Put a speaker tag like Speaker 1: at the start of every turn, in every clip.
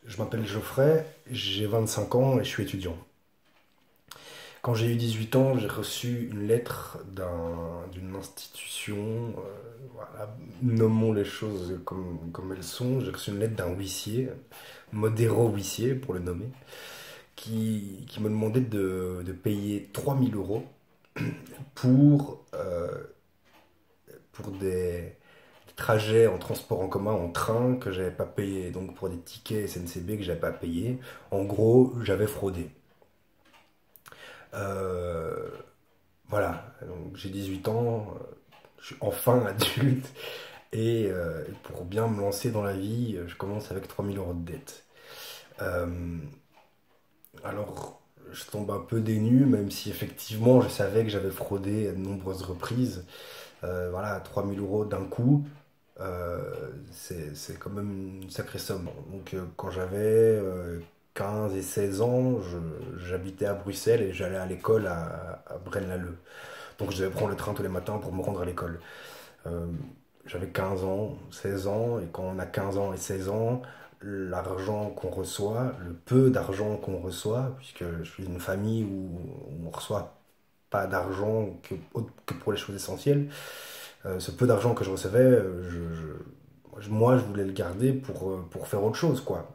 Speaker 1: Je m'appelle Geoffrey, j'ai 25 ans et je suis étudiant. Quand j'ai eu 18 ans, j'ai reçu une lettre d'une institution, voilà, nommons les choses comme elles sont. J'ai reçu une lettre d'un huissier, modéro huissier pour le nommer, qui me demandait de payer 3 000 € pour des trajets en transport en commun, en train, que j'avais pas payé, donc pour des tickets SNCB que j'avais pas payé. En gros, j'avais fraudé. Euh, voilà, donc j'ai 18 ans, je suis enfin adulte, et pour bien me lancer dans la vie, je commence avec 3 000 € de dette. Euh, alors, je tombe un peu des nues, même si effectivement je savais que j'avais fraudé à de nombreuses reprises. Voilà, 3 000 € d'un coup, c'est quand même une sacrée somme. Donc, quand j'avais 15 et 16 ans, j'habitais à Bruxelles et j'allais à l'école à Braine-l'Alleud. Donc, je devais prendre le train tous les matins pour me rendre à l'école. Euh, J'avais 15 ans, 16 ans, et quand on a 15 ans et 16 ans, l'argent qu'on reçoit, le peu d'argent qu'on reçoit, puisque je suis d'une famille où on reçoit pas d'argent que pour les choses essentielles, ce peu d'argent que je recevais, moi je voulais le garder pour faire autre chose, quoi.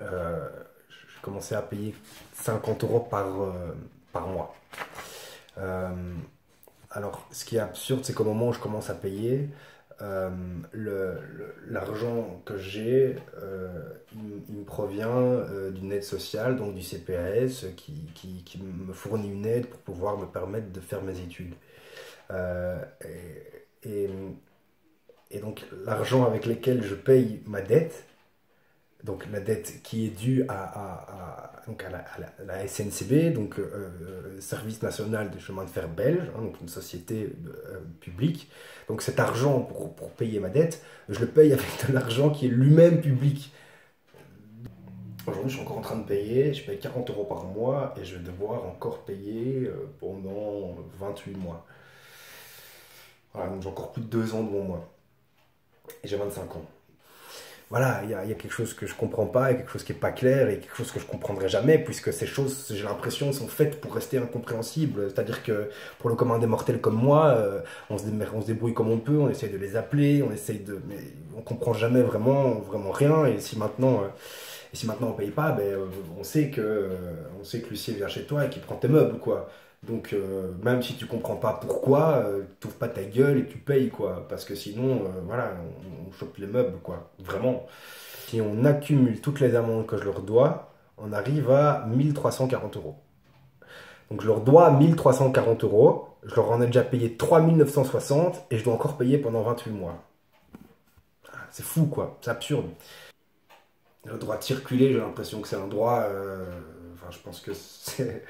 Speaker 1: Euh, j'ai commencé à payer 50 € par mois. Euh, alors, ce qui est absurde, c'est qu'au moment où je commence à payer, euh, l'argent que j'ai, il me provient d'une aide sociale, donc du CPAS, qui me fournit une aide pour pouvoir me permettre de faire mes études. Euh, et, et- et donc, l'argent avec lequel je paye ma dette, donc la dette qui est due donc à la SNCB, donc Service National des Chemins de Fer Belge, hein, donc une société publique. Donc cet argent pour payer ma dette, je le paye avec de l'argent qui est lui-même public. Aujourd'hui, je suis encore en train de payer, je paye 40 € par mois et je vais devoir encore payer pendant 28 mois. Voilà, donc j'ai encore plus de 2 ans devant moi et j'ai 25 ans. Voilà, il y a quelque chose que je comprends pas, il y a quelque chose qui est pas clair, et quelque chose que je comprendrai jamais, puisque ces choses, j'ai l'impression, sont faites pour rester incompréhensibles. C'est-à-dire que pour le commun des mortels comme moi, on se débrouille comme on peut, on essaye de les appeler, mais on comprend jamais vraiment rien. Et si maintenant on paye pas, ben, on sait que l'huissier vient chez toi et qu'il prend tes meubles, quoi. Donc, même si tu comprends pas pourquoi, t'ouvres pas ta gueule et tu payes, quoi. Parce que sinon, voilà, on chope les meubles, quoi. Vraiment. Si on accumule toutes les amendes que je leur dois, on arrive à 1 340 €. Donc, je leur dois 1 340 €. Je leur en ai déjà payé 3 960 et je dois encore payer pendant 28 mois. C'est fou, quoi. C'est absurde. Le droit de circuler, j'ai l'impression que c'est un droit. Enfin, je pense que c'est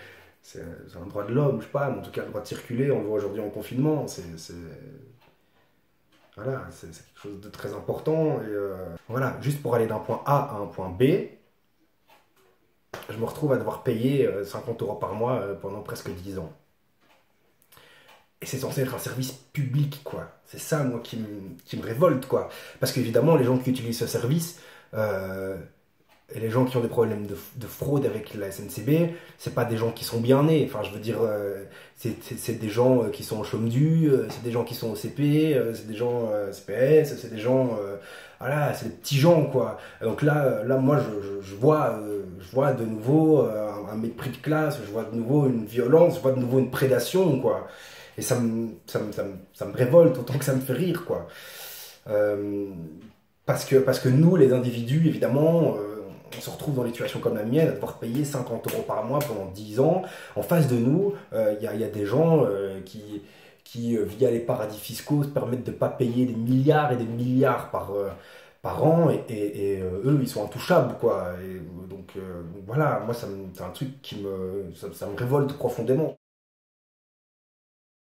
Speaker 1: un droit de l'homme, je sais pas, mais en tout cas, le droit de circuler, on le voit aujourd'hui en confinement, voilà, c'est quelque chose de très important. Et voilà, juste pour aller d'un point A à un point B, je me retrouve à devoir payer 50 € par mois pendant presque 10 ans. Et c'est censé être un service public, quoi. C'est ça, moi, qui me révolte, quoi. Parce qu'évidemment, les gens qui utilisent ce service, euh, et les gens qui ont des problèmes de fraude avec la SNCB, c'est pas des gens qui sont bien nés. Enfin, je veux dire, c'est des gens qui sont au chôme du, c'est des gens qui sont au CP, c'est des gens CPS, c'est des gens, voilà, c'est des petits gens, quoi. Donc là, moi, je vois de nouveau un mépris de classe, je vois de nouveau une violence, je vois de nouveau une prédation, quoi. Et ça me révolte autant que ça me fait rire, quoi. Euh, parce que nous, les individus, évidemment, on se retrouve dans des situations comme la mienne, à devoir payer 50 € par mois pendant 10 ans. En face de nous, il y a des gens qui, via les paradis fiscaux, se permettent de ne pas payer des milliards et des milliards par an, et eux, ils sont intouchables, quoi. Et donc voilà, moi, c'est un truc ça me révolte profondément.